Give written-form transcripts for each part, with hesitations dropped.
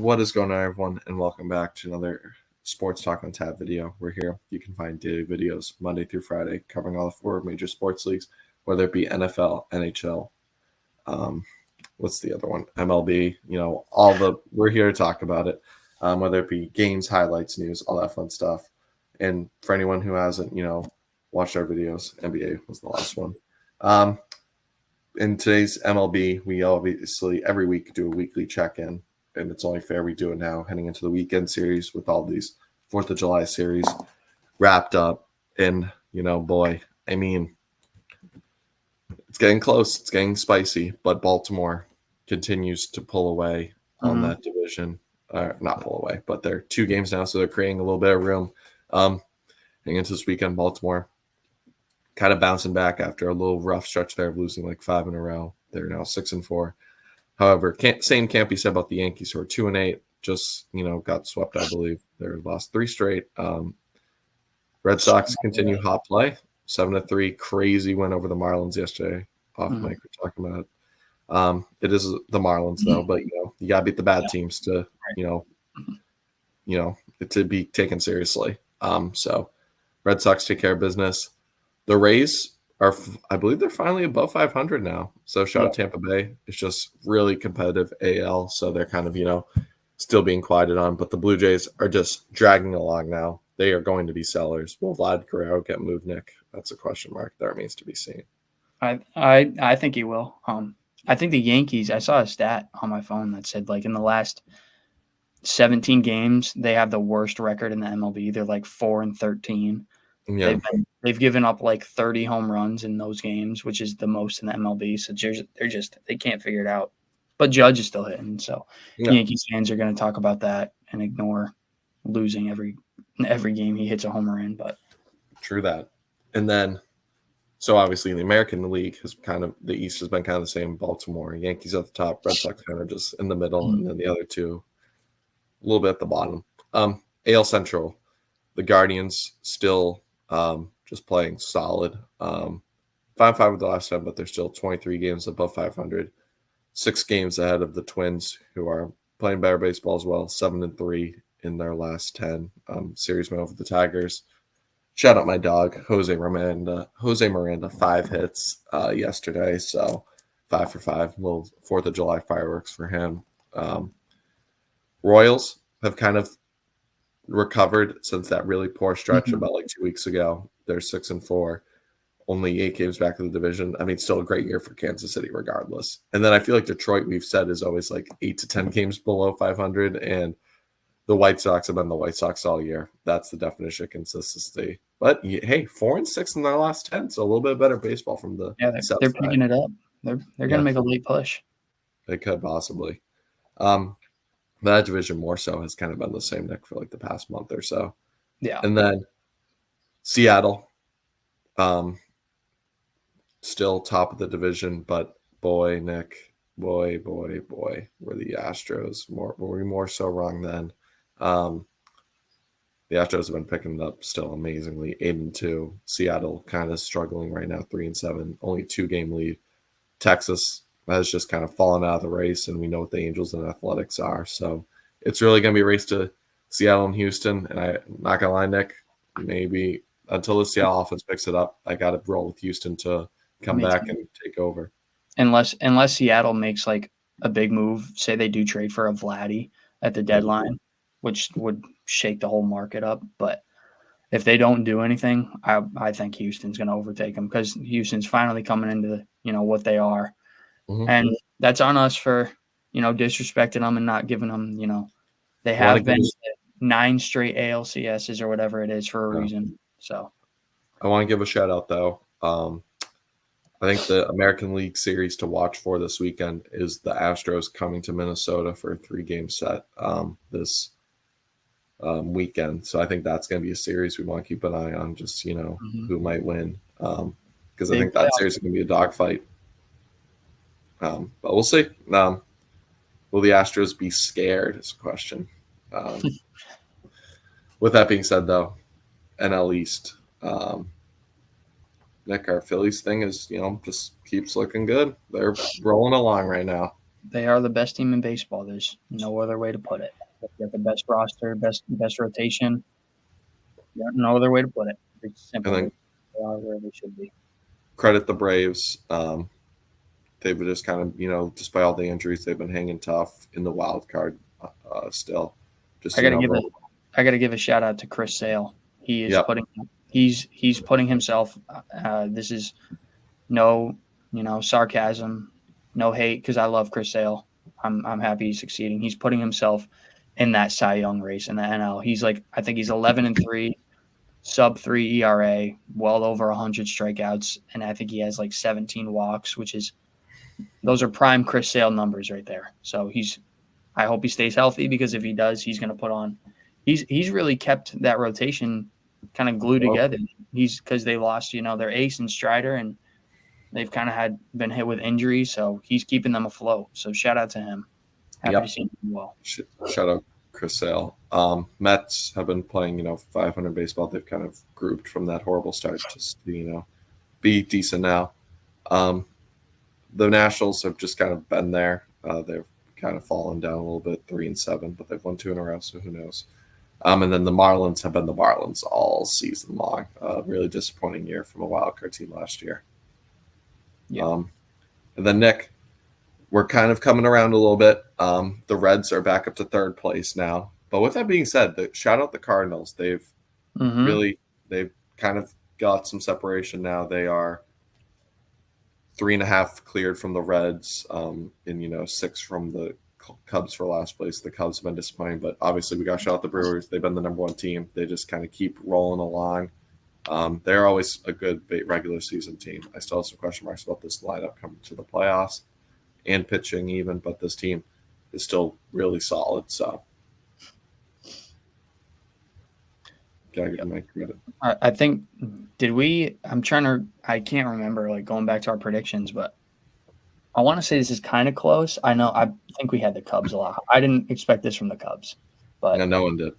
What is going on, everyone, and welcome back to another Sports Talk on Tab video. We're here. You can find daily videos Monday through Friday covering all the four major sports leagues, whether it be NFL, NHL, what's the other one? MLB. We're here to talk about it, whether it be games, highlights, news, all that fun stuff. And for anyone who hasn't, watched our videos, NBA was the last one. In today's MLB, we obviously every week do a weekly check-in, and it's only fair we do it now, heading into the weekend series with all these 4th of July series wrapped up. And, it's getting close. It's getting spicy, but Baltimore continues to pull away on that division. Not pull away, but they're 2 games now, so they're creating a little bit of room. Heading into this weekend, Baltimore kind of bouncing back after a little rough stretch there of losing like 5 in a row. They're now 6-4. However, same can't be said about the Yankees, who are 2-8. Just got swept, I believe. They're lost 3 straight. Red Sox continue hot play, 7-3. Crazy win over the Marlins yesterday. Off mic, we're talking about it. It is the Marlins though, but you gotta beat the bad teams to to be taken seriously. So Red Sox take care of business. The Rays are, I believe, they're finally above 500 now. So shout out Tampa Bay. It's just really competitive AL. So they're kind of, still being quieted on. But the Blue Jays are just dragging along now. They are going to be sellers. Will Vlad Guerrero get moved, Nick? That's a question mark. That remains to be seen. I think he will. I think the Yankees, I saw a stat on my phone that said, like, in the last 17 games, they have the worst record in the MLB. They're like 4-13. Yeah. They've given up like 30 home runs in those games, which is the most in the MLB. So they can't figure it out. But Judge is still hitting, so Yankees fans are going to talk about that and ignore losing every game he hits a homer in. But true that. And then, so obviously the American League the East has been kind of the same. Baltimore, Yankees at the top, Red Sox kind of just in the middle, and then the other two a little bit at the bottom. AL Central, the Guardians still just playing solid. 5-5 with the last 10, but they're still 23 games above 500. 6 games ahead of the Twins, who are playing better baseball as well. 7-3 in their last 10. Series went over the Tigers. Shout out my dog, Jose Miranda. 5 hits yesterday, so 5 for 5. Little 4th of July fireworks for him. Royals have kind of recovered since that really poor stretch about like 2 weeks ago. They're 6-4, only 8 games back in the division. I mean, still a great year for Kansas City regardless. And then I feel like Detroit, we've said, is always like 8 to 10 games below 500, and the White Sox have been the White Sox all year. That's the definition of consistency. But hey, 4-6 in their last 10, so a little bit better baseball from the South they're picking it up. They're going to make a late push. They could possibly. That division more so has kind of been the same, Nick, for like the past month or so. Yeah. And then Seattle, still top of the division, but boy, Nick, boy, were the Astros were we more so wrong then. The Astros have been picking it up still amazingly, 8-2. Seattle kind of struggling right now, 3-7, only 2-game lead. Texas has just kind of fallen out of the race, and we know what the Angels and Athletics are. So it's really going to be a race to Seattle and Houston. And I'm not going to lie, Nick, maybe until the Seattle offense picks it up, I got to roll with Houston to come back and take over. Unless Seattle makes like a big move, say they do trade for a Vladdy at the deadline, which would shake the whole market up. But if they don't do anything, I think Houston's going to overtake them, because Houston's finally coming into what they are. And that's on us for, disrespecting them and not giving them, they have been 9 straight ALCSs or whatever it is for a reason. So I want to give a shout out though. I think the American League series to watch for this weekend is the Astros coming to Minnesota for a 3-game set this weekend. So I think that's going to be a series we want to keep an eye on, just, who might win. Because I think that series is going to be a dogfight. But we'll see. Will the Astros be scared is a question. With that being said, though, NL East, Nick, our Phillies thing is, just keeps looking good. They're rolling along right now. They are the best team in baseball. There's no other way to put it. They got the best roster, best rotation. Yeah, no other way to put it. It's And simple. then They are where they should be. credit the Braves. They've just kind of, despite all the injuries, they've been hanging tough in the wild card still. Just, I gotta give a I gotta give a shout out to Chris Sale. He is Yep. he's putting himself. This is no sarcasm, no hate because I love Chris Sale. I'm happy he's succeeding. He's putting himself in that Cy Young race in the NL. He's like I think he's 11-3, sub-3 ERA, well over 100 strikeouts, and I think he has like 17 walks, which is those are prime Chris Sale numbers right there. So I hope he stays healthy because if he does, he's going to put on. He's really kept that rotation kind of glued together. He's because they lost their ace and Strider, and they've kind of been hit with injuries, so he's keeping them afloat. So shout out to him. Happy to see him do well. Shout out Chris Sale. Mets have been playing 500 baseball. They've kind of grouped from that horrible start just to be decent now. The Nationals have just kind of been there. They've kind of fallen down a little bit, 3-7, but they've won 2 in a row, so who knows? And then the Marlins have been the Marlins all season long. Really disappointing year from a wild card team last year. Yeah. And then Nick, we're kind of coming around a little bit. The Reds are back up to 3rd place now. But with that being said, shout out the Cardinals. They've kind of got some separation now. They are 3.5 cleared from the Reds, and 6 from the Cubs for last place. The Cubs have been disappointing, but obviously we got to shout out the Brewers. They've been the number 1 team. They just kind of keep rolling along. They're always a good regular season team. I still have some question marks about this lineup coming to the playoffs and pitching even, but this team is still really solid. So gotta give them my credit. I think I can't remember like going back to our predictions, but I want to say this is kind of close. I think we had the Cubs a lot. I didn't expect this from the Cubs, but no one did.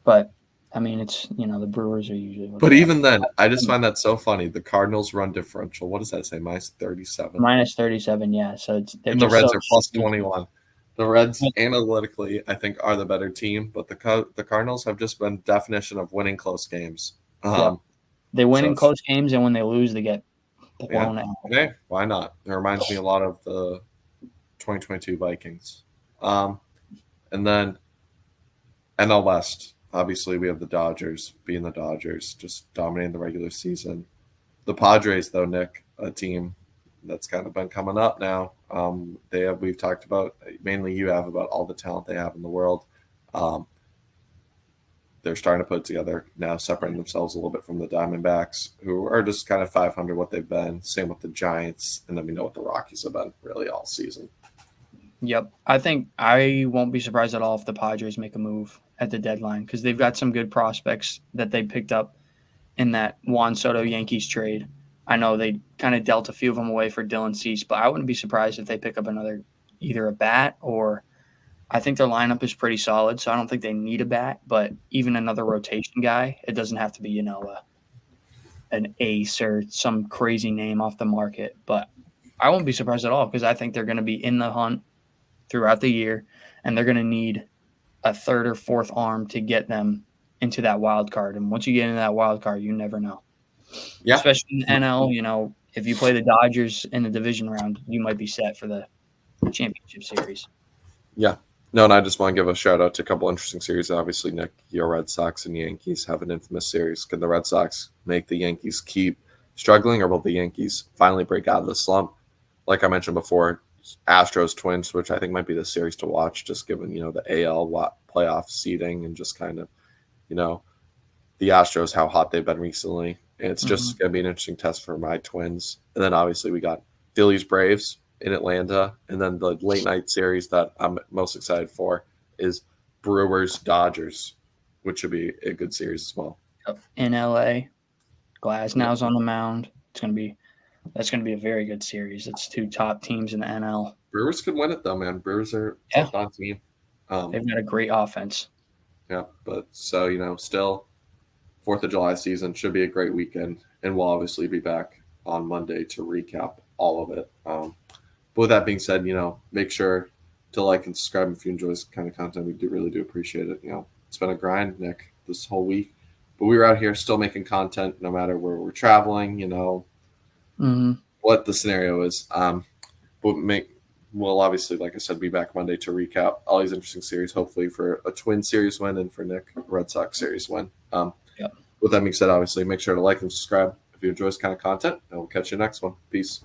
But I mean, it's the Brewers are usually. But even then, I just find that so funny. The Cardinals run differential. What does that say? -37. -37, yeah. So and the Reds are +21. The Reds analytically, I think, are the better team, but the Cardinals have just been definition of winning close games. They win in close games, and when they lose, they get blown out. Okay, why not? It reminds me a lot of the 2022 Vikings. And then NL West. Obviously, we have the Dodgers being the Dodgers, just dominating the regular season. The Padres, though, Nick, a team that's kind of been coming up now. We've talked about, mainly you have, about all the talent they have in the world. They're starting to put it together now, separating themselves a little bit from the Diamondbacks, who are just kind of 500 what they've been. Same with the Giants, and then we know what the Rockies have been really all season. Yep. I think I won't be surprised at all if the Padres make a move at the deadline because they've got some good prospects that they picked up in that Juan Soto Yankees trade. I know they kind of dealt a few of them away for Dylan Cease, but I wouldn't be surprised if they pick up either a bat or I think their lineup is pretty solid, so I don't think they need a bat, but even another rotation guy, it doesn't have to be, an ace or some crazy name off the market, but I won't be surprised at all because I think they're going to be in the hunt throughout the year, and they're going to need a 3rd or 4th arm to get them into that wild card. And once you get into that wild card, you never know. Yeah. Especially in the NL, if you play the Dodgers in the division round, you might be set for the championship series. Yeah. No, and I just want to give a shout out to a couple interesting series. Obviously, Nick, your Red Sox and Yankees have an infamous series. Can the Red Sox make the Yankees keep struggling, or will the Yankees finally break out of the slump? Like I mentioned before, Astros Twins, which I think might be the series to watch, just given the AL playoff seeding and just kind of the Astros, how hot they've been recently. And it's just going to be an interesting test for my Twins. And then obviously we got Phillies Braves in Atlanta, and then the late night series that I'm most excited for is Brewers Dodgers, which should be a good series as well. In LA, Glasnow's on the mound. That's going to be a very good series. It's 2 top teams in the NL. Brewers could win it though, man. Brewers are a top team. They've got a great offense. Yeah, but so still 4th of July season should be a great weekend, and we'll obviously be back on Monday to recap all of it. But with that being said, make sure to like and subscribe if you enjoy this kind of content. We really do appreciate it. It's been a grind, Nick, this whole week. But we were out here still making content no matter where we're traveling, what the scenario is. We'll obviously, like I said, be back Monday to recap all these interesting series, hopefully for a Twin series win and for Nick, a Red Sox series win. Yep. With that being said, obviously, make sure to like and subscribe if you enjoy this kind of content, and we'll catch you next one. Peace.